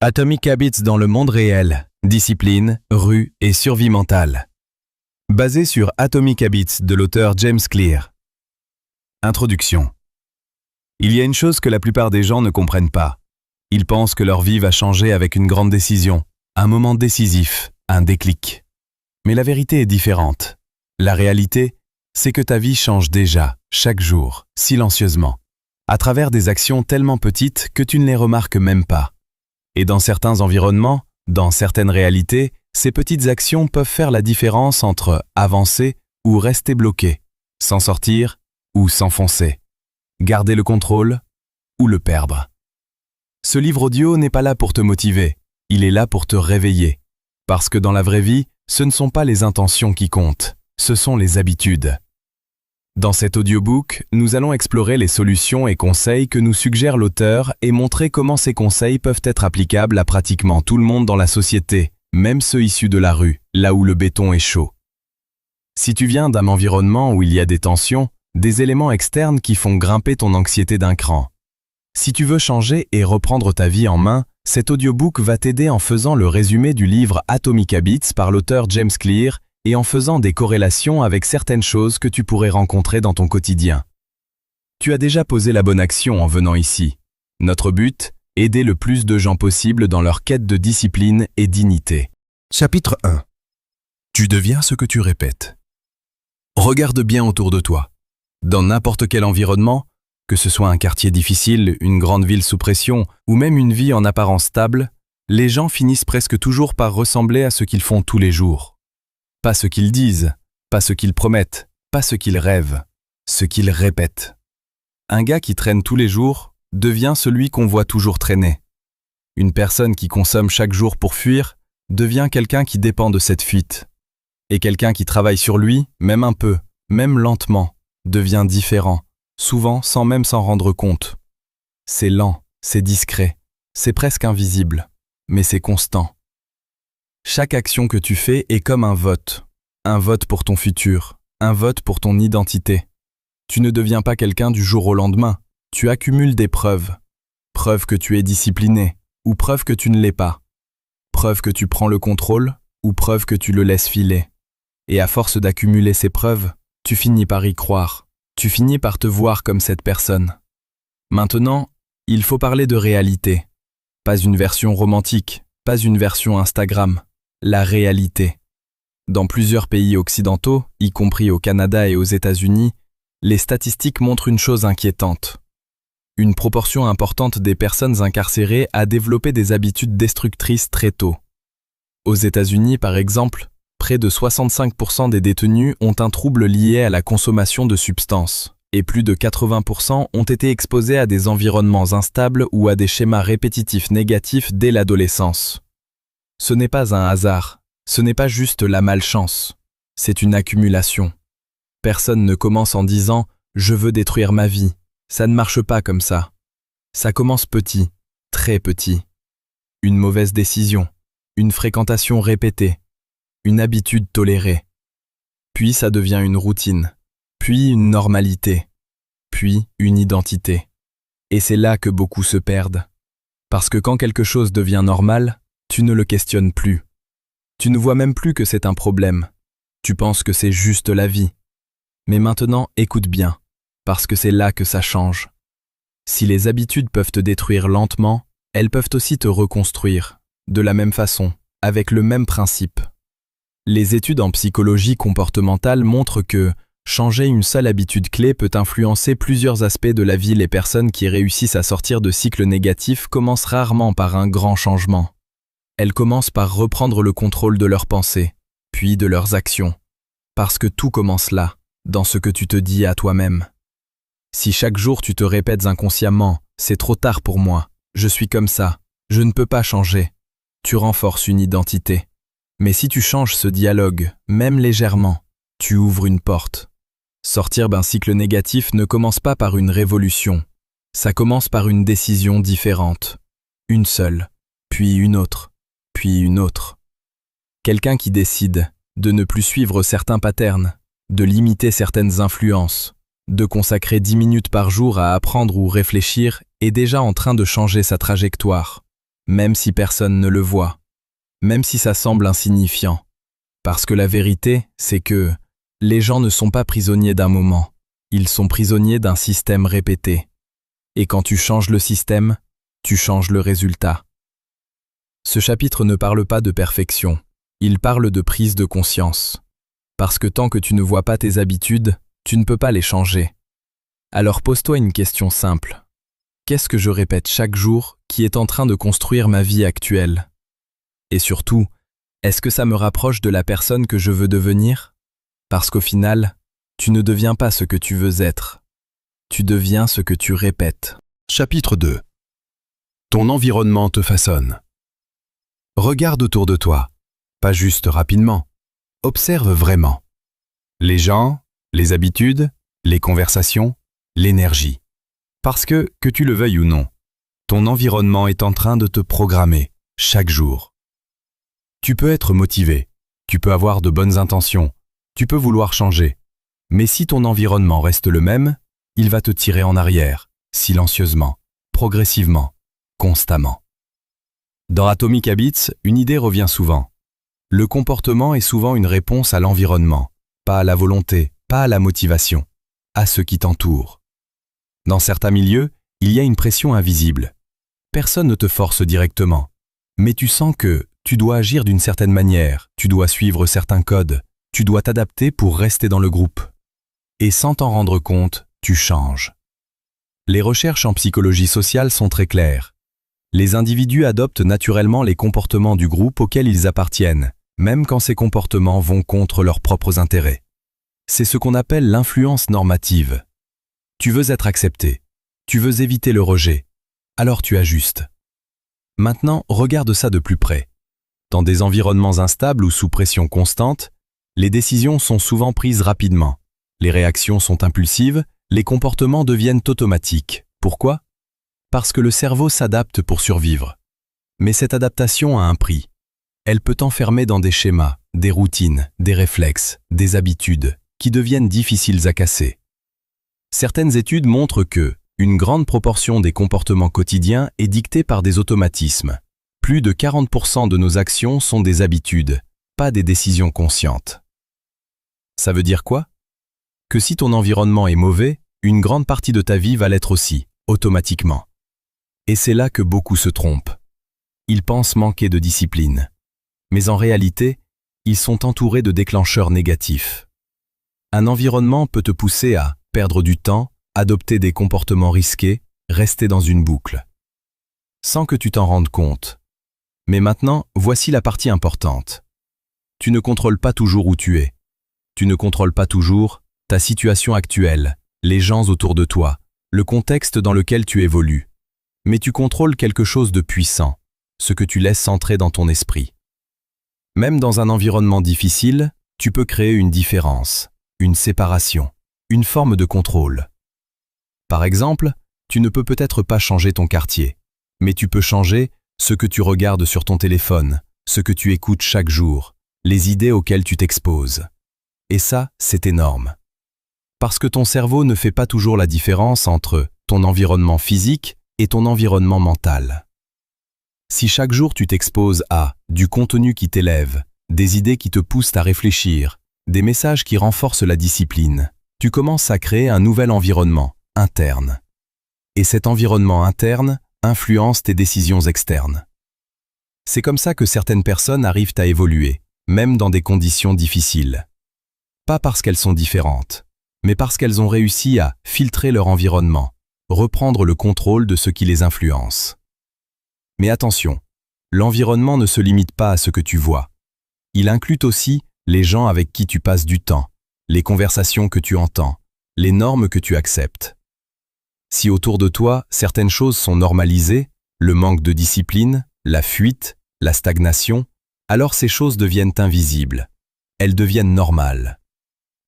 Atomic Habits dans le monde réel, discipline, rue et survie mentale. Basé sur Atomic Habits de l'auteur James Clear. Introduction. Il y a une chose que la plupart des gens ne comprennent pas. Ils pensent que leur vie va changer avec une grande décision, un moment décisif, un déclic. Mais la vérité est différente. La réalité, c'est que ta vie change déjà, chaque jour, silencieusement, à travers des actions tellement petites que tu ne les remarques même pas. Et dans certains environnements, dans certaines réalités, ces petites actions peuvent faire la différence entre avancer ou rester bloqué, s'en sortir ou s'enfoncer, garder le contrôle ou le perdre. Ce livre audio n'est pas là pour te motiver, il est là pour te réveiller. Parce que dans la vraie vie, ce ne sont pas les intentions qui comptent, ce sont les habitudes. Dans cet audiobook, nous allons explorer les solutions et conseils que nous suggère l'auteur et montrer comment ces conseils peuvent être applicables à pratiquement tout le monde dans la société, même ceux issus de la rue, là où le béton est chaud. Si tu viens d'un environnement où il y a des tensions, des éléments externes qui font grimper ton anxiété d'un cran. Si tu veux changer et reprendre ta vie en main, cet audiobook va t'aider en faisant le résumé du livre Atomic Habits par l'auteur James Clear et en faisant des corrélations avec certaines choses que tu pourrais rencontrer dans ton quotidien. Tu as déjà posé la bonne action en venant ici. Notre but, aider le plus de gens possible dans leur quête de discipline et dignité. Chapitre 1. Tu deviens ce que tu répètes. Regarde bien autour de toi. Dans n'importe quel environnement, que ce soit un quartier difficile, une grande ville sous pression ou même une vie en apparence stable, les gens finissent presque toujours par ressembler à ce qu'ils font tous les jours. Pas ce qu'ils disent, pas ce qu'ils promettent, pas ce qu'ils rêvent, ce qu'ils répètent. Un gars qui traîne tous les jours devient celui qu'on voit toujours traîner. Une personne qui consomme chaque jour pour fuir devient quelqu'un qui dépend de cette fuite. Et quelqu'un qui travaille sur lui, même un peu, même lentement, devient différent, souvent sans même s'en rendre compte. C'est lent, c'est discret, c'est presque invisible, mais c'est constant. Chaque action que tu fais est comme un vote pour ton futur, un vote pour ton identité. Tu ne deviens pas quelqu'un du jour au lendemain, tu accumules des preuves. Preuve que tu es discipliné, ou preuve que tu ne l'es pas. Preuve que tu prends le contrôle, ou preuve que tu le laisses filer. Et à force d'accumuler ces preuves, tu finis par y croire, tu finis par te voir comme cette personne. Maintenant, il faut parler de réalité. Pas une version romantique, pas une version Instagram. La réalité. Dans plusieurs pays occidentaux, y compris au Canada et aux États-Unis, les statistiques montrent une chose inquiétante. Une proportion importante des personnes incarcérées a développé des habitudes destructrices très tôt. Aux États-Unis, par exemple, près de 65% des détenus ont un trouble lié à la consommation de substances, et plus de 80% ont été exposés à des environnements instables ou à des schémas répétitifs négatifs dès l'adolescence. Ce n'est pas un hasard, ce n'est pas juste la malchance, c'est une accumulation. Personne ne commence en disant « je veux détruire ma vie », ça ne marche pas comme ça. Ça commence petit, très petit. Une mauvaise décision, une fréquentation répétée, une habitude tolérée. Puis ça devient une routine, puis une normalité, puis une identité. Et c'est là que beaucoup se perdent. Parce que quand quelque chose devient normal, tu ne le questionnes plus. Tu ne vois même plus que c'est un problème. Tu penses que c'est juste la vie. Mais maintenant, écoute bien, parce que c'est là que ça change. Si les habitudes peuvent te détruire lentement, elles peuvent aussi te reconstruire, de la même façon, avec le même principe. Les études en psychologie comportementale montrent que changer une seule habitude clé peut influencer plusieurs aspects de la vie. Les personnes qui réussissent à sortir de cycles négatifs commencent rarement par un grand changement. Elles commencent par reprendre le contrôle de leurs pensées, puis de leurs actions. Parce que tout commence là, dans ce que tu te dis à toi-même. Si chaque jour tu te répètes inconsciemment « c'est trop tard pour moi, je suis comme ça, je ne peux pas changer », tu renforces une identité. Mais si tu changes ce dialogue, même légèrement, tu ouvres une porte. Sortir d'un cycle négatif ne commence pas par une révolution. Ça commence par une décision différente. Une seule, puis une autre. Puis une autre. Quelqu'un qui décide de ne plus suivre certains patterns, de limiter certaines influences, de consacrer 10 minutes par jour à apprendre ou réfléchir est déjà en train de changer sa trajectoire. même si personne ne le voit, même si ça semble insignifiant. Parce que la vérité, c'est que les gens ne sont pas prisonniers d'un moment, ils sont prisonniers d'un système répété. Et quand tu changes le système, tu changes le résultat. Ce chapitre ne parle pas de perfection, il parle de prise de conscience. Parce que tant que tu ne vois pas tes habitudes, tu ne peux pas les changer. Alors pose-toi une question simple. Qu'est-ce que je répète chaque jour qui est en train de construire ma vie actuelle? Et surtout, est-ce que ça me rapproche de la personne que je veux devenir? Parce qu'au final, tu ne deviens pas ce que tu veux être. Tu deviens ce que tu répètes. Chapitre 2. Ton environnement te façonne. Regarde autour de toi, pas juste rapidement. Observe vraiment. Les gens, les habitudes, les conversations, l'énergie. Parce que tu le veuilles ou non, ton environnement est en train de te programmer chaque jour. Tu peux être motivé, tu peux avoir de bonnes intentions, tu peux vouloir changer. Mais si ton environnement reste le même, il va te tirer en arrière, silencieusement, progressivement, constamment. Dans Atomic Habits, une idée revient souvent. Le comportement est souvent une réponse à l'environnement, pas à la volonté, pas à la motivation, à ce qui t'entoure. Dans certains milieux, il y a une pression invisible. Personne ne te force directement, mais tu sens que tu dois agir d'une certaine manière, tu dois suivre certains codes, tu dois t'adapter pour rester dans le groupe. Et sans t'en rendre compte, tu changes. Les recherches en psychologie sociale sont très claires. Les individus adoptent naturellement les comportements du groupe auquel ils appartiennent, même quand ces comportements vont contre leurs propres intérêts. C'est ce qu'on appelle l'influence normative. Tu veux être accepté, tu veux éviter le rejet, alors tu ajustes. Maintenant, regarde ça de plus près. Dans des environnements instables ou sous pression constante, les décisions sont souvent prises rapidement. Les réactions sont impulsives, les comportements deviennent automatiques. Pourquoi? Parce que le cerveau s'adapte pour survivre. Mais cette adaptation a un prix. Elle peut t'enfermer dans des schémas, des routines, des réflexes, des habitudes qui deviennent difficiles à casser. Certaines études montrent que une grande proportion des comportements quotidiens est dictée par des automatismes. Plus de 40% de nos actions sont des habitudes, pas des décisions conscientes. Ça veut dire quoi? Que si ton environnement est mauvais, une grande partie de ta vie va l'être aussi, automatiquement. Et c'est là que beaucoup se trompent. Ils pensent manquer de discipline. Mais en réalité, ils sont entourés de déclencheurs négatifs. Un environnement peut te pousser à perdre du temps, adopter des comportements risqués, rester dans une boucle. Sans que tu t'en rendes compte. Mais maintenant, voici la partie importante. Tu ne contrôles pas toujours où tu es. Tu ne contrôles pas toujours ta situation actuelle, les gens autour de toi, le contexte dans lequel tu évolues. Mais tu contrôles quelque chose de puissant, ce que tu laisses entrer dans ton esprit. Même dans un environnement difficile, tu peux créer une différence, une séparation, une forme de contrôle. Par exemple, tu ne peux peut-être pas changer ton quartier, mais tu peux changer ce que tu regardes sur ton téléphone, ce que tu écoutes chaque jour, les idées auxquelles tu t'exposes. Et ça, c'est énorme. Parce que ton cerveau ne fait pas toujours la différence entre ton environnement physique et ton environnement mental. Si chaque jour tu t'exposes à du contenu qui t'élève, des idées qui te poussent à réfléchir, des messages qui renforcent la discipline, tu commences à créer un nouvel environnement interne. Et cet environnement interne influence tes décisions externes. C'est comme ça que certaines personnes arrivent à évoluer, même dans des conditions difficiles. Pas parce qu'elles sont différentes, mais parce qu'elles ont réussi à filtrer leur environnement, reprendre le contrôle de ce qui les influence. Mais attention, l'environnement ne se limite pas à ce que tu vois. Il inclut aussi les gens avec qui tu passes du temps, les conversations que tu entends, les normes que tu acceptes. Si autour de toi, certaines choses sont normalisées, le manque de discipline, la fuite, la stagnation, alors ces choses deviennent invisibles. Elles deviennent normales.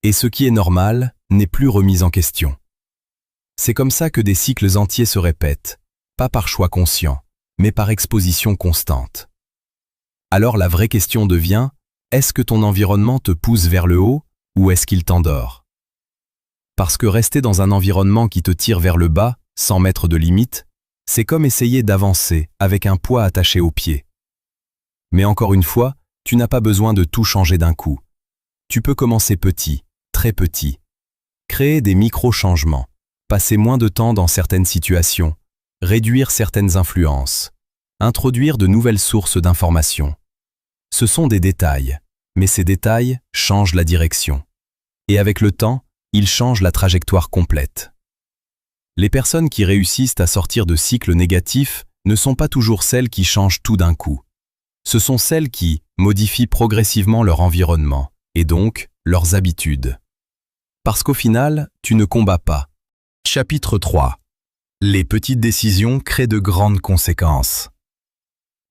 Et ce qui est normal n'est plus remis en question. C'est comme ça que des cycles entiers se répètent, pas par choix conscient, mais par exposition constante. Alors la vraie question devient, est-ce que ton environnement te pousse vers le haut ou est-ce qu'il t'endort? Parce que rester dans un environnement qui te tire vers le bas, sans mettre de limites, C'est comme essayer d'avancer avec un poids attaché aux pieds. Mais encore une fois, tu n'as pas besoin de tout changer d'un coup. Tu peux commencer petit, très petit. Créer des micro-changements, passer moins de temps dans certaines situations, réduire certaines influences, introduire de nouvelles sources d'informations. Ce sont des détails, mais ces détails changent la direction. Et avec le temps, ils changent la trajectoire complète. Les personnes qui réussissent à sortir de cycles négatifs ne sont pas toujours celles qui changent tout d'un coup. Ce sont celles qui modifient progressivement leur environnement, et donc leurs habitudes. Parce qu'au final, tu ne combats pas. Chapitre 3. Les petites décisions créent de grandes conséquences.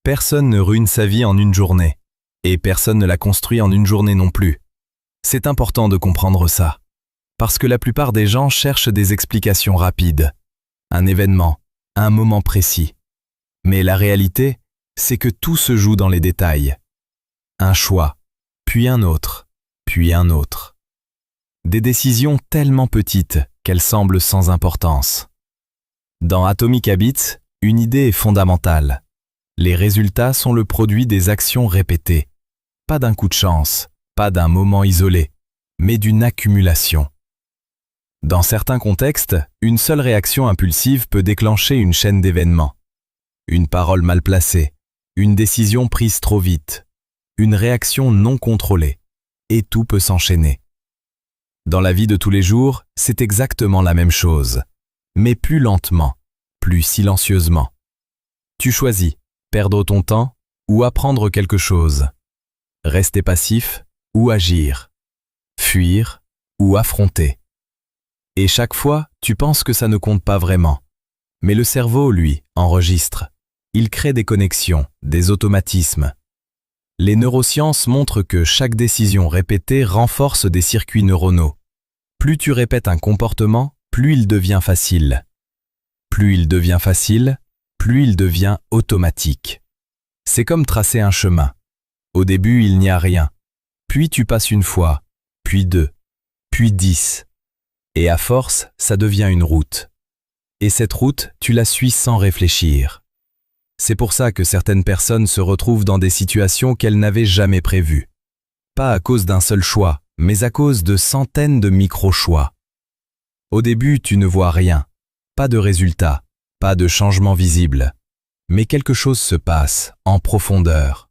Personne ne ruine sa vie en une journée, et personne ne la construit en une journée non plus. C'est important de comprendre ça, parce que la plupart des gens cherchent des explications rapides, un événement, un moment précis. Mais la réalité, c'est que tout se joue dans les détails. Un choix, puis un autre, puis un autre. Des décisions tellement petites qu'elles semblent sans importance. Dans Atomic Habits, une idée est fondamentale. Les résultats sont le produit des actions répétées. Pas d'un coup de chance, pas d'un moment isolé, mais d'une accumulation. Dans certains contextes, une seule réaction impulsive peut déclencher une chaîne d'événements. Une parole mal placée, une décision prise trop vite, une réaction non contrôlée, et tout peut s'enchaîner. Dans la vie de tous les jours, c'est exactement la même chose, mais plus lentement, plus silencieusement. Tu choisis, perdre ton temps ou apprendre quelque chose, rester passif ou agir, fuir ou affronter. Et chaque fois, tu penses que ça ne compte pas vraiment. Mais le cerveau, lui, enregistre. Il crée des connexions, des automatismes. Les neurosciences montrent que chaque décision répétée renforce des circuits neuronaux. Plus tu répètes un comportement, plus il devient facile. Plus il devient facile, plus il devient automatique. C'est comme tracer un chemin. Au début, il n'y a rien. Puis tu passes une fois, puis 2, puis 10. Et à force, ça devient une route. Et cette route, tu la suis sans réfléchir. C'est pour ça que certaines personnes se retrouvent dans des situations qu'elles n'avaient jamais prévues. Pas à cause d'un seul choix, mais à cause de centaines de micro-choix. Au début, tu ne vois rien. Pas de résultat, pas de changement visible. Mais quelque chose se passe, en profondeur.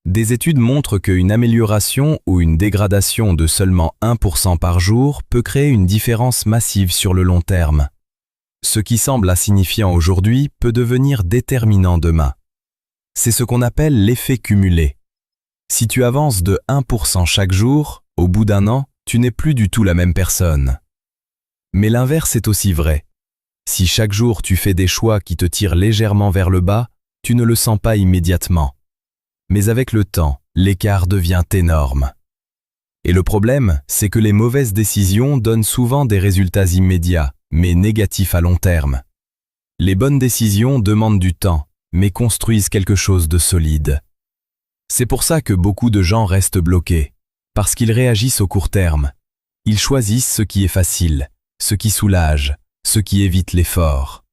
Des études montrent qu'une amélioration ou une dégradation de seulement 1% par jour peut créer une différence massive sur le long terme. Ce qui semble insignifiant aujourd'hui peut devenir déterminant demain. C'est ce qu'on appelle l'effet cumulé. Si tu avances de 1% chaque jour, au bout d'un an, tu n'es plus du tout la même personne. Mais l'inverse est aussi vrai. Si chaque jour tu fais des choix qui te tirent légèrement vers le bas, tu ne le sens pas immédiatement. Mais avec le temps, l'écart devient énorme. Et le problème, c'est que les mauvaises décisions donnent souvent des résultats immédiats, mais négatifs à long terme. Les bonnes décisions demandent du temps, mais construisent quelque chose de solide. C'est pour ça que beaucoup de gens restent bloqués, parce qu'ils réagissent au court terme. Ils choisissent ce qui est facile, ce qui soulage, ce qui évite l'effort.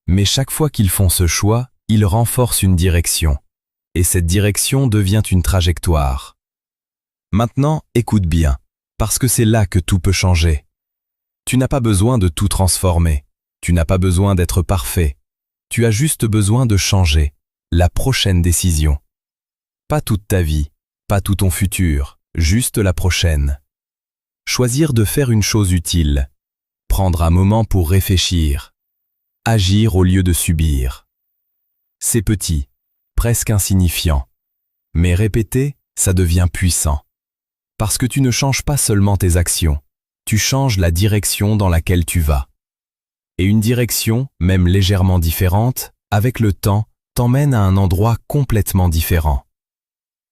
Mais chaque fois qu'ils font ce choix, ils renforcent une direction. Et cette direction devient une trajectoire. Maintenant, écoute bien, parce que c'est là que tout peut changer. Tu n'as pas besoin de tout transformer, tu n'as pas besoin d'être parfait, tu as juste besoin de changer, la prochaine décision. Pas toute ta vie, pas tout ton futur, juste la prochaine. Choisir de faire une chose utile, prendre un moment pour réfléchir, agir au lieu de subir. C'est petit, presque insignifiant. Mais répéter, ça devient puissant. Parce que tu ne changes pas seulement tes actions, tu changes la direction dans laquelle tu vas. Et une direction, même légèrement différente, avec le temps, t'emmène à un endroit complètement différent.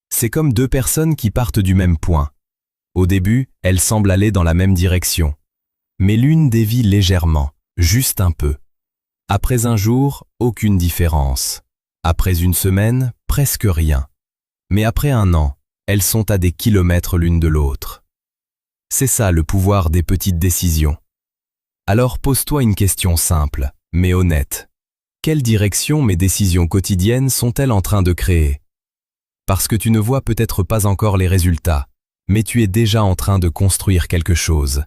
C'est comme deux personnes qui partent du même point. Au début, elles semblent aller dans la même direction. Mais l'une dévie légèrement, juste un peu. Après un jour, aucune différence. Après une semaine, presque rien. Mais après un an, elles sont à des kilomètres l'une de l'autre. C'est ça le pouvoir des petites décisions. Alors pose-toi une question simple, mais honnête. Quelle direction mes décisions quotidiennes sont-elles en train de créer? Parce que tu ne vois peut-être pas encore les résultats, mais tu es déjà en train de construire quelque chose.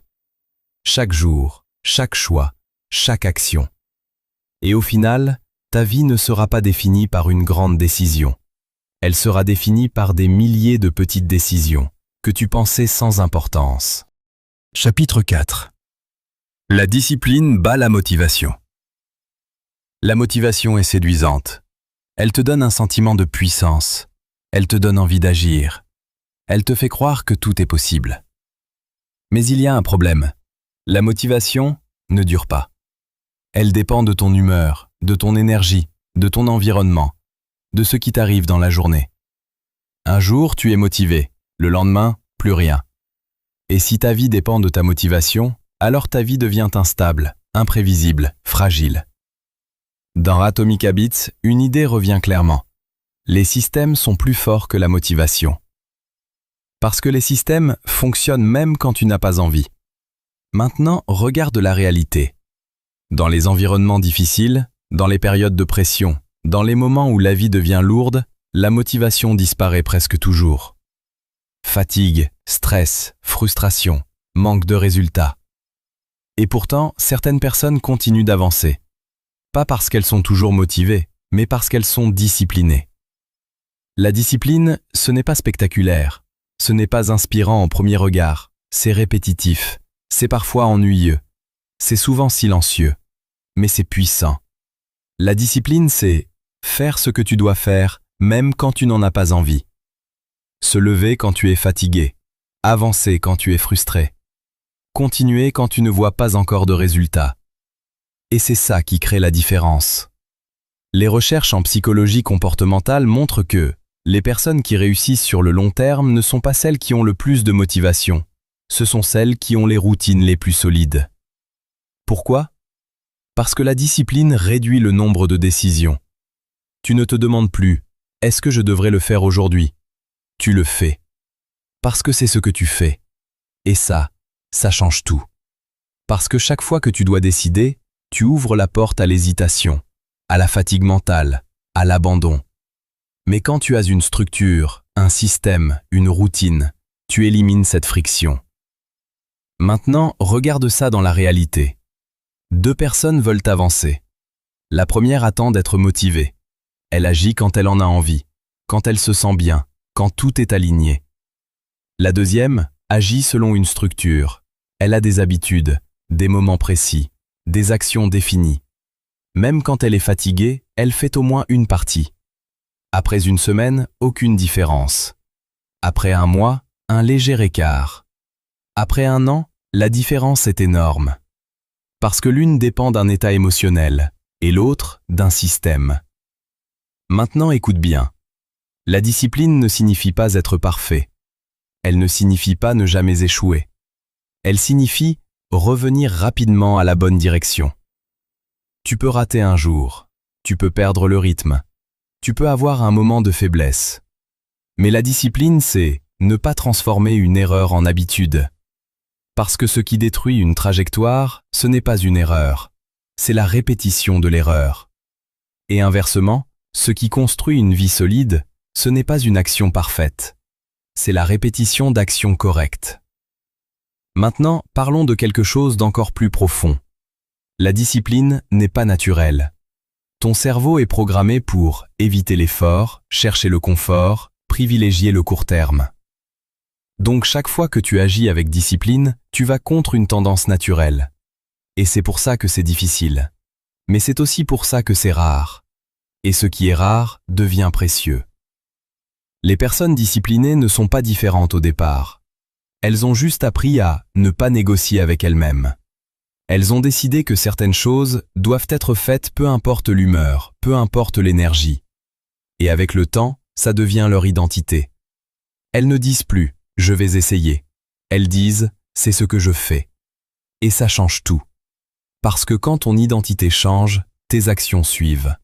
Chaque jour, chaque choix, chaque action. Et au final, ta vie ne sera pas définie par une grande décision. Elle sera définie par des milliers de petites décisions que tu pensais sans importance. Chapitre 4. La discipline bat la motivation. La motivation est séduisante. Elle te donne un sentiment de puissance. Elle te donne envie d'agir. Elle te fait croire que tout est possible. Mais il y a un problème. La motivation ne dure pas. Elle dépend de ton humeur, de ton énergie, de ton environnement, de ce qui t'arrive dans la journée. Un jour, tu es motivé. Le lendemain, plus rien. Et si ta vie dépend de ta motivation, alors ta vie devient instable, imprévisible, fragile. Dans Atomic Habits, une idée revient clairement. Les systèmes sont plus forts que la motivation. Parce que les systèmes fonctionnent même quand tu n'as pas envie. Maintenant, regarde la réalité. Dans les environnements difficiles, dans les périodes de pression, dans les moments où la vie devient lourde, la motivation disparaît presque toujours. Fatigue, stress, frustration, manque de résultats. Et pourtant, certaines personnes continuent d'avancer. Pas parce qu'elles sont toujours motivées, mais parce qu'elles sont disciplinées. La discipline, ce n'est pas spectaculaire, ce n'est pas inspirant en premier regard, c'est répétitif, c'est parfois ennuyeux, c'est souvent silencieux, mais c'est puissant. La discipline, c'est faire ce que tu dois faire, même quand tu n'en as pas envie. Se lever quand tu es fatigué, avancer quand tu es frustré, continuer quand tu ne vois pas encore de résultats. Et c'est ça qui crée la différence. Les recherches en psychologie comportementale montrent que les personnes qui réussissent sur le long terme ne sont pas celles qui ont le plus de motivation, ce sont celles qui ont les routines les plus solides. Pourquoi? Parce que la discipline réduit le nombre de décisions. Tu ne te demandes plus « Est-ce que je devrais le faire aujourd'hui ?» Tu le fais. Parce que c'est ce que tu fais. Et ça change tout. Parce que chaque fois que tu dois décider, tu ouvres la porte à l'hésitation, à la fatigue mentale, à l'abandon. Mais quand tu as une structure, un système, une routine, tu élimines cette friction. Maintenant, regarde ça dans la réalité. 2 personnes veulent avancer. La première attend d'être motivée. Elle agit quand elle en a envie, quand elle se sent bien, quand tout est aligné. La deuxième agit selon une structure. Elle a des habitudes, des moments précis, des actions définies. Même quand elle est fatiguée, elle fait au moins une partie. Après une semaine, aucune différence. Après un mois, un léger écart. Après un an, la différence est énorme. Parce que l'une dépend d'un état émotionnel et l'autre d'un système. Maintenant, écoute bien. La discipline ne signifie pas être parfait. Elle ne signifie pas ne jamais échouer. Elle signifie revenir rapidement à la bonne direction. Tu peux rater un jour, tu peux perdre le rythme, tu peux avoir un moment de faiblesse. Mais la discipline, c'est ne pas transformer une erreur en habitude. Parce que ce qui détruit une trajectoire, ce n'est pas une erreur, c'est la répétition de l'erreur. Et inversement, ce qui construit une vie solide, ce n'est pas une action parfaite, c'est la répétition d'actions correctes. Maintenant, parlons de quelque chose d'encore plus profond. La discipline n'est pas naturelle. Ton cerveau est programmé pour éviter l'effort, chercher le confort, privilégier le court terme. Donc chaque fois que tu agis avec discipline, tu vas contre une tendance naturelle. Et c'est pour ça que c'est difficile. Mais c'est aussi pour ça que c'est rare. Et ce qui est rare devient précieux. Les personnes disciplinées ne sont pas différentes au départ. Elles ont juste appris à ne pas négocier avec elles-mêmes. Elles ont décidé que certaines choses doivent être faites peu importe l'humeur, peu importe l'énergie. Et avec le temps, ça devient leur identité. Elles ne disent plus « je vais essayer ». Elles disent « c'est ce que je fais ». Et ça change tout. Parce que quand ton identité change, tes actions suivent.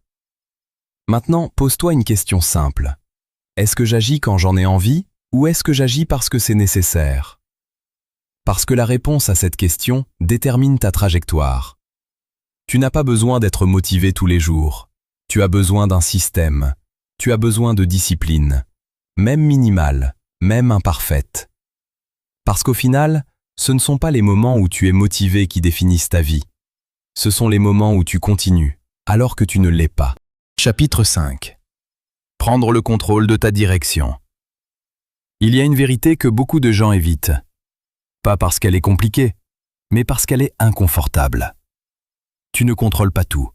Maintenant, pose-toi une question simple. Est-ce que j'agis quand j'en ai envie ou est-ce que j'agis parce que c'est nécessaire? Parce que la réponse à cette question détermine ta trajectoire. Tu n'as pas besoin d'être motivé tous les jours. Tu as besoin d'un système. Tu as besoin de discipline, même minimale, même imparfaite. Parce qu'au final, ce ne sont pas les moments où tu es motivé qui définissent ta vie. Ce sont les moments où tu continues, alors que tu ne l'es pas. Chapitre 5. Prendre le contrôle de ta direction. Il y a une vérité que beaucoup de gens évitent. Pas parce qu'elle est compliquée, mais parce qu'elle est inconfortable. Tu ne contrôles pas tout.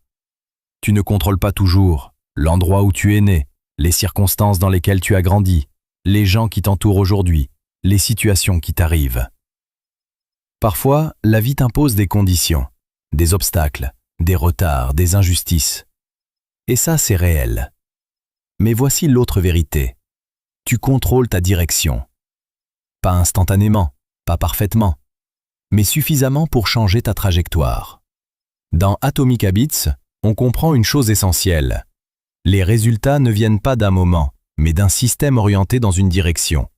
Tu ne contrôles pas toujours l'endroit où tu es né, les circonstances dans lesquelles tu as grandi, les gens qui t'entourent aujourd'hui, les situations qui t'arrivent. Parfois, la vie t'impose des conditions, des obstacles, des retards, des injustices. Et ça, c'est réel. Mais voici l'autre vérité. Tu contrôles ta direction. Pas instantanément, pas parfaitement, mais suffisamment pour changer ta trajectoire. Dans Atomic Habits, on comprend une chose essentielle. Les résultats ne viennent pas d'un moment, mais d'un système orienté dans une direction.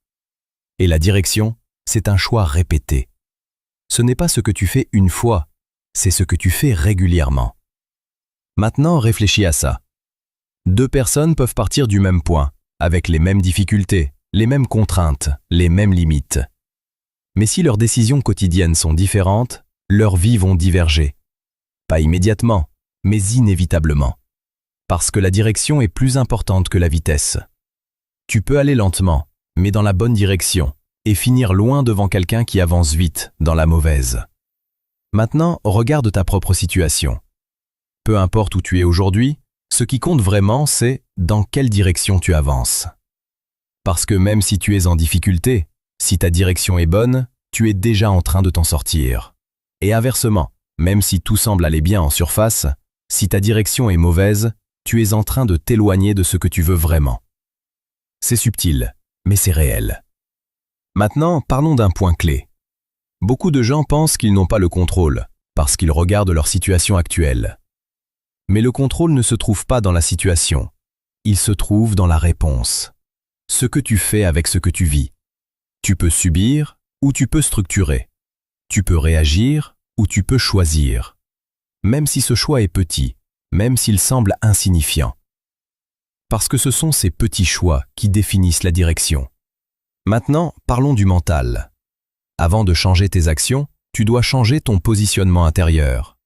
Et la direction, c'est un choix répété. Ce n'est pas ce que tu fais une fois, c'est ce que tu fais régulièrement. Maintenant, réfléchis à ça. 2 personnes peuvent partir du même point, avec les mêmes difficultés, les mêmes contraintes, les mêmes limites. Mais si leurs décisions quotidiennes sont différentes, leurs vies vont diverger. Pas immédiatement, mais inévitablement. Parce que la direction est plus importante que la vitesse. Tu peux aller lentement, mais dans la bonne direction, et finir loin devant quelqu'un qui avance vite, dans la mauvaise. Maintenant, regarde ta propre situation. Peu importe où tu es aujourd'hui, ce qui compte vraiment, c'est dans quelle direction tu avances. Parce que même si tu es en difficulté, si ta direction est bonne, tu es déjà en train de t'en sortir. Et inversement, même si tout semble aller bien en surface, si ta direction est mauvaise, tu es en train de t'éloigner de ce que tu veux vraiment. C'est subtil, mais c'est réel. Maintenant, parlons d'un point clé. Beaucoup de gens pensent qu'ils n'ont pas le contrôle, parce qu'ils regardent leur situation actuelle. Mais le contrôle ne se trouve pas dans la situation. Il se trouve dans la réponse. Ce que tu fais avec ce que tu vis. Tu peux subir ou tu peux structurer. Tu peux réagir ou tu peux choisir. Même si ce choix est petit, même s'il semble insignifiant. Parce que ce sont ces petits choix qui définissent la direction. Maintenant, parlons du mental. Avant de changer tes actions, tu dois changer ton positionnement intérieur.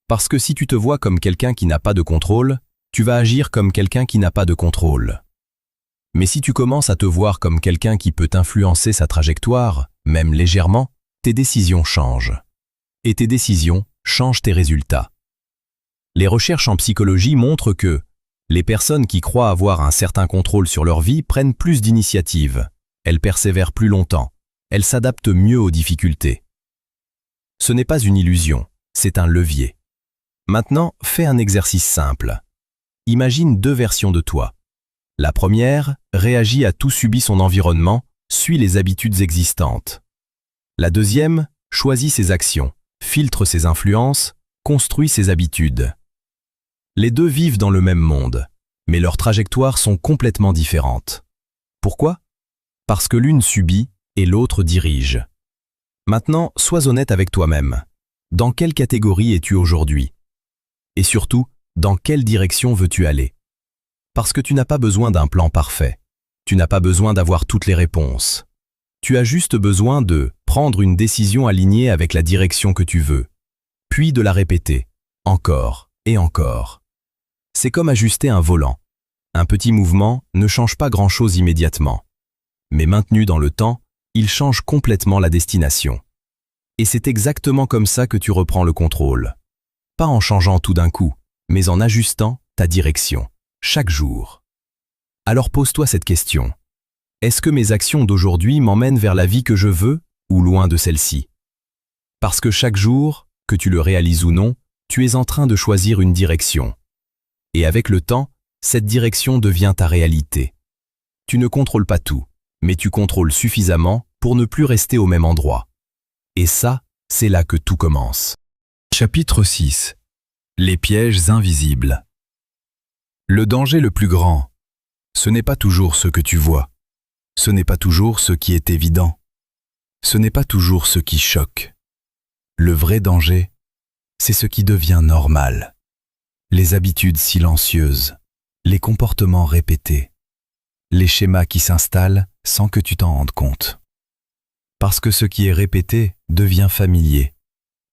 Parce que si tu te vois comme quelqu'un qui n'a pas de contrôle, tu vas agir comme quelqu'un qui n'a pas de contrôle. Mais si tu commences à te voir comme quelqu'un qui peut influencer sa trajectoire, même légèrement, tes décisions changent. Et tes décisions changent tes résultats. Les recherches en psychologie montrent que les personnes qui croient avoir un certain contrôle sur leur vie prennent plus d'initiatives, elles persévèrent plus longtemps, elles s'adaptent mieux aux difficultés. Ce n'est pas une illusion, c'est un levier. Maintenant, fais un exercice simple. Imagine 2 versions de toi. La première réagit à tout subi son environnement, suit les habitudes existantes. La deuxième choisit ses actions, filtre ses influences, construit ses habitudes. Les 2 vivent dans le même monde, mais leurs trajectoires sont complètement différentes. Pourquoi ? Parce que l'une subit et l'autre dirige. Maintenant, sois honnête avec toi-même. Dans quelle catégorie es-tu aujourd'hui ? Et surtout, dans quelle direction veux-tu aller ? Parce que tu n'as pas besoin d'un plan parfait. Tu n'as pas besoin d'avoir toutes les réponses. Tu as juste besoin de prendre une décision alignée avec la direction que tu veux, puis de la répéter, encore et encore. C'est comme ajuster un volant. Un petit mouvement ne change pas grand-chose immédiatement. Mais maintenu dans le temps, il change complètement la destination. Et c'est exactement comme ça que tu reprends le contrôle. Pas en changeant tout d'un coup, mais en ajustant ta direction, chaque jour. Alors pose-toi cette question. Est-ce que mes actions d'aujourd'hui m'emmènent vers la vie que je veux ou loin de celle-ci ? Parce que chaque jour, que tu le réalises ou non, tu es en train de choisir une direction. Et avec le temps, cette direction devient ta réalité. Tu ne contrôles pas tout, mais tu contrôles suffisamment pour ne plus rester au même endroit. Et ça, c'est là que tout commence. Chapitre 6. Les pièges invisibles. Le danger le plus grand, ce n'est pas toujours ce que tu vois. Ce n'est pas toujours ce qui est évident. Ce n'est pas toujours ce qui choque. Le vrai danger, c'est ce qui devient normal. Les habitudes silencieuses, les comportements répétés, les schémas qui s'installent sans que tu t'en rendes compte. Parce que ce qui est répété devient familier,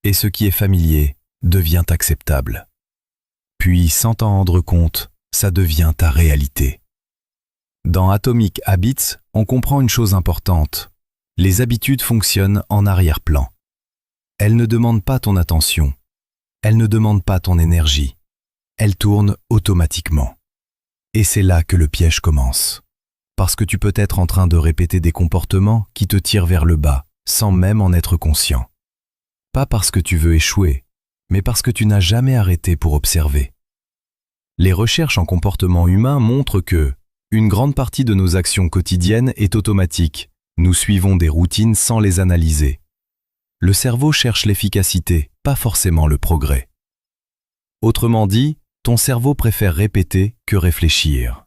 et ce qui est familier devient acceptable. Puis, sans t'en rendre compte, ça devient ta réalité. Dans Atomic Habits, on comprend une chose importante. Les habitudes fonctionnent en arrière-plan. Elles ne demandent pas ton attention. Elles ne demandent pas ton énergie. Elles tournent automatiquement. Et c'est là que le piège commence. Parce que tu peux être en train de répéter des comportements qui te tirent vers le bas, sans même en être conscient. Pas parce que tu veux échouer, mais parce que tu n'as jamais arrêté pour observer. Les recherches en comportement humain montrent que une grande partie de nos actions quotidiennes est automatique. Nous suivons des routines sans les analyser. Le cerveau cherche l'efficacité, pas forcément le progrès. Autrement dit, ton cerveau préfère répéter que réfléchir.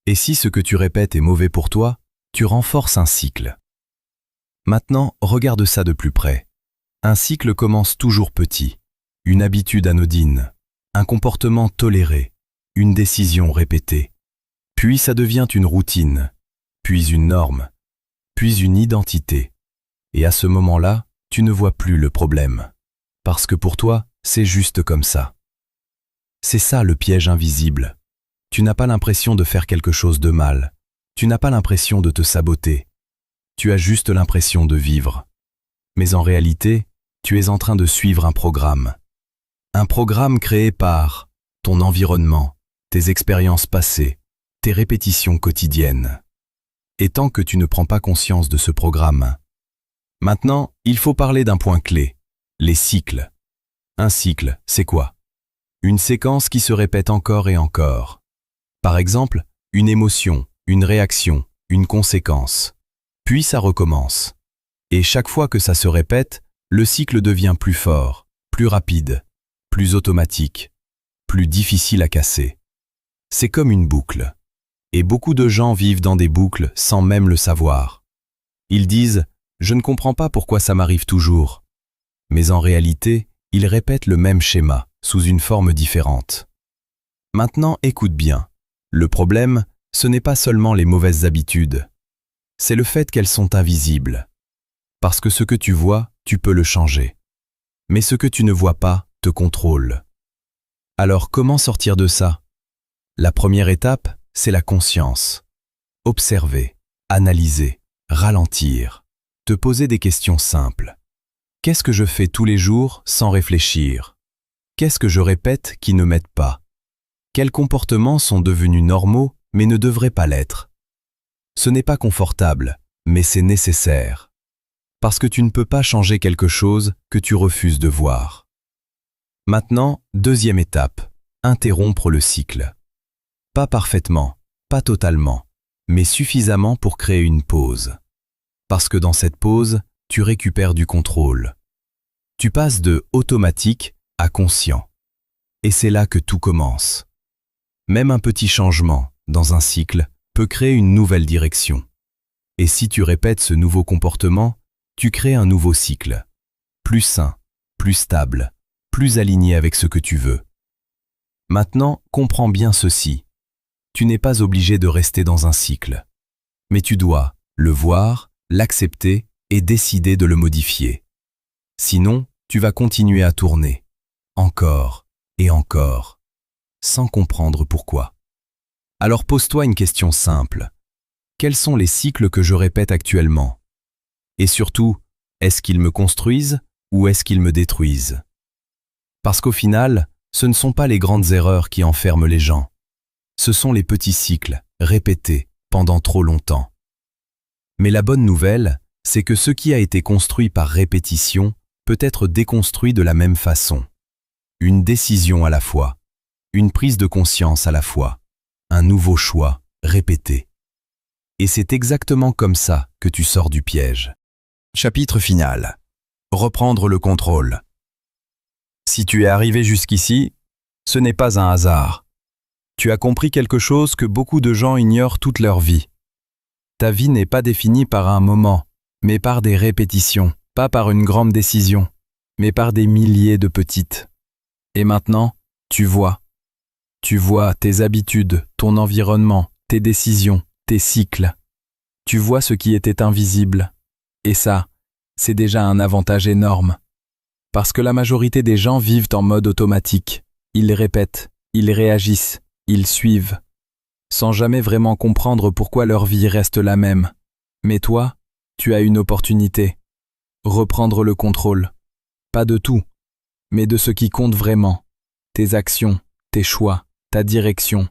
Et si ce que tu répètes est mauvais pour toi, tu renforces un cycle. Maintenant, regarde ça de plus près. Un cycle commence toujours petit. Une habitude anodine, un comportement toléré, une décision répétée. Puis ça devient une routine, puis une norme, puis une identité. Et à ce moment-là, tu ne vois plus le problème. Parce que pour toi, c'est juste comme ça. C'est ça le piège invisible. Tu n'as pas l'impression de faire quelque chose de mal. Tu n'as pas l'impression de te saboter. Tu as juste l'impression de vivre. Mais en réalité, tu es en train de suivre un programme. Un programme créé par ton environnement, tes expériences passées, tes répétitions quotidiennes. Et tant que tu ne prends pas conscience de ce programme. Maintenant, il faut parler d'un point clé, les cycles. Un cycle, c'est quoi? Une séquence qui se répète encore et encore. Par exemple, une émotion, une réaction, une conséquence. Puis ça recommence. Et chaque fois que ça se répète, le cycle devient plus fort, plus rapide, plus automatique, plus difficile à casser. C'est comme une boucle. Et beaucoup de gens vivent dans des boucles sans même le savoir. Ils disent « Je ne comprends pas pourquoi ça m'arrive toujours ». Mais en réalité, ils répètent le même schéma, sous une forme différente. Maintenant, écoute bien. Le problème, ce n'est pas seulement les mauvaises habitudes. C'est le fait qu'elles sont invisibles. Parce que ce que tu vois, tu peux le changer. Mais ce que tu ne vois pas te contrôle. Alors comment sortir de ça? La première étape, c'est la conscience. Observer, analyser, ralentir, te poser des questions simples. Qu'est-ce que je fais tous les jours sans réfléchir? Qu'est-ce que je répète qui ne m'aide pas? Quels comportements sont devenus normaux mais ne devraient pas l'être? Ce n'est pas confortable, mais c'est nécessaire. Parce que tu ne peux pas changer quelque chose que tu refuses de voir. Maintenant, deuxième étape, interrompre le cycle. Pas parfaitement, pas totalement, mais suffisamment pour créer une pause. Parce que dans cette pause, tu récupères du contrôle. Tu passes de automatique à conscient. Et c'est là que tout commence. Même un petit changement dans un cycle peut créer une nouvelle direction. Et si tu répètes ce nouveau comportement, tu crées un nouveau cycle. Plus sain, plus stable, plus aligné avec ce que tu veux. Maintenant, comprends bien ceci. Tu n'es pas obligé de rester dans un cycle. Mais tu dois le voir, l'accepter et décider de le modifier. Sinon, tu vas continuer à tourner, encore et encore, sans comprendre pourquoi. Alors pose-toi une question simple. Quels sont les cycles que je répète actuellement? Et surtout, est-ce qu'ils me construisent ou est-ce qu'ils me détruisent? Parce qu'au final, ce ne sont pas les grandes erreurs qui enferment les gens. Ce sont les petits cycles, répétés, pendant trop longtemps. Mais la bonne nouvelle, c'est que ce qui a été construit par répétition peut être déconstruit de la même façon. Une décision à la fois, une prise de conscience à la fois, un nouveau choix, répété. Et c'est exactement comme ça que tu sors du piège. Chapitre final. Reprendre le contrôle. Si tu es arrivé jusqu'ici, ce n'est pas un hasard. Tu as compris quelque chose que beaucoup de gens ignorent toute leur vie. Ta vie n'est pas définie par un moment, mais par des répétitions, pas par une grande décision. mais par des milliers de petites. Et maintenant, tu vois. Tu vois tes habitudes, ton environnement, tes décisions, tes cycles. Tu vois ce qui était invisible. Et ça, c'est déjà un avantage énorme. Parce que la majorité des gens vivent en mode automatique. Ils répètent, ils réagissent, ils suivent, sans jamais vraiment comprendre pourquoi leur vie reste la même. Mais toi, tu as une opportunité. Reprendre le contrôle. Pas de tout, mais de ce qui compte vraiment. Tes actions, tes choix, ta direction.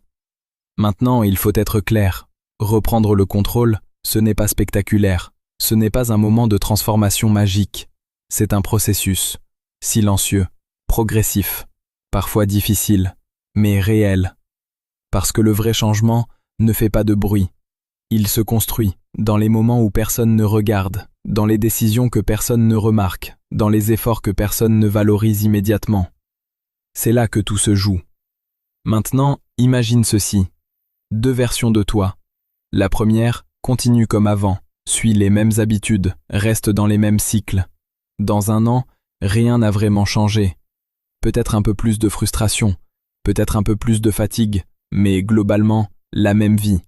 Maintenant, il faut être clair. Reprendre le contrôle, ce n'est pas spectaculaire. Ce n'est pas un moment de transformation magique. C'est un processus, silencieux, progressif, parfois difficile, mais réel. Parce que le vrai changement ne fait pas de bruit. Il se construit dans les moments où personne ne regarde, dans les décisions que personne ne remarque, dans les efforts que personne ne valorise immédiatement. C'est là que tout se joue. Maintenant, imagine ceci. 2 versions de toi. La première, continue comme avant, suit les mêmes habitudes, reste dans les mêmes cycles. Dans 1 an, rien n'a vraiment changé. Peut-être un peu plus de frustration, peut-être un peu plus de fatigue, mais globalement, la même vie.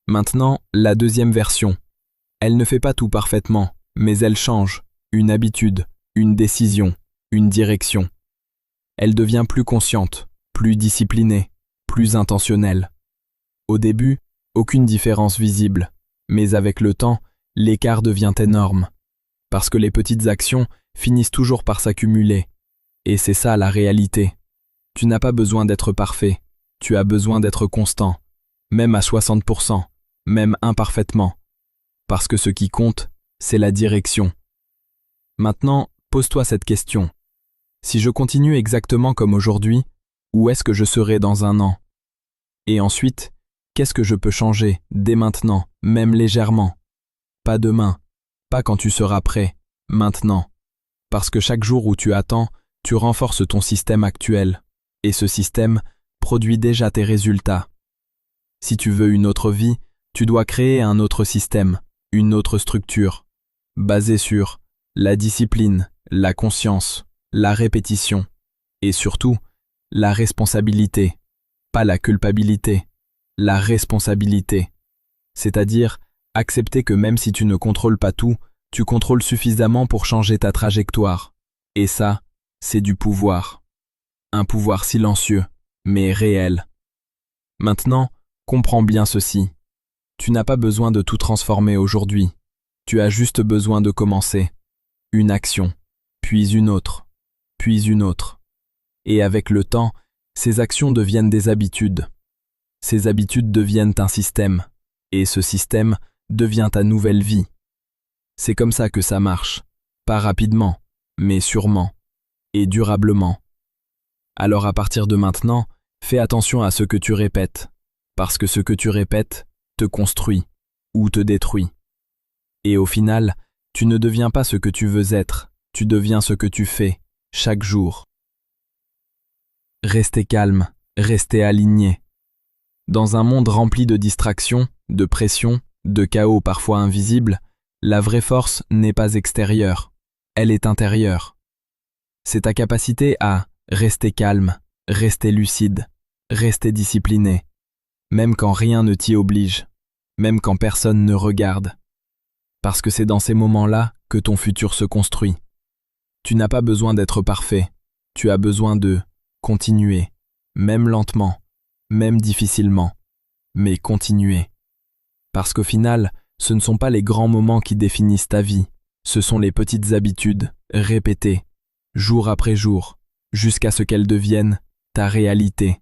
Maintenant, la deuxième version. Elle ne fait pas tout parfaitement, mais elle change. Une habitude, une décision, une direction. Elle devient plus consciente, plus disciplinée, plus intentionnelle. Au début, aucune différence visible, mais avec le temps, l'écart devient énorme. Parce que les petites actions finissent toujours par s'accumuler. Et c'est ça la réalité. Tu n'as pas besoin d'être parfait, tu as besoin d'être constant, même à 60%, même imparfaitement. Parce que ce qui compte, c'est la direction. Maintenant, pose-toi cette question. Si je continue exactement comme aujourd'hui, où est-ce que je serai dans 1 an? Et ensuite, qu'est-ce que je peux changer dès maintenant, même légèrement? Pas demain, pas quand tu seras prêt, maintenant. Parce que chaque jour où tu attends, tu renforces ton système actuel. Et ce système produit déjà tes résultats. Si tu veux une autre vie, tu dois créer un autre système, une autre structure, basée sur la discipline, la conscience, la répétition, et surtout, la responsabilité, pas la culpabilité, la responsabilité. C'est-à-dire, accepter que même si tu ne contrôles pas tout, tu contrôles suffisamment pour changer ta trajectoire. Et ça, c'est du pouvoir. Un pouvoir silencieux, mais réel. Maintenant, comprends bien ceci. Tu n'as pas besoin de tout transformer aujourd'hui. Tu as juste besoin de commencer. Une action, puis une autre, puis une autre. Et avec le temps, ces actions deviennent des habitudes. Ces habitudes deviennent un système. Et ce système devient ta nouvelle vie. C'est comme ça que ça marche. Pas rapidement, mais sûrement. Et durablement. Alors à partir de maintenant, fais attention à ce que tu répètes. Parce que ce que tu répètes te construit ou te détruit. Et au final, tu ne deviens pas ce que tu veux être, tu deviens ce que tu fais, chaque jour. Restez calme, restez aligné. Dans un monde rempli de distractions, de pression, de chaos parfois invisible, la vraie force n'est pas extérieure, elle est intérieure. C'est ta capacité à rester calme, rester lucide, rester discipliné, même quand rien ne t'y oblige, même quand personne ne regarde. Parce que c'est dans ces moments-là que ton futur se construit. Tu n'as pas besoin d'être parfait, tu as besoin de continuer, même lentement, même difficilement, mais continuer. Parce qu'au final, ce ne sont pas les grands moments qui définissent ta vie, ce sont les petites habitudes, répétées, jour après jour, jusqu'à ce qu'elles deviennent ta réalité.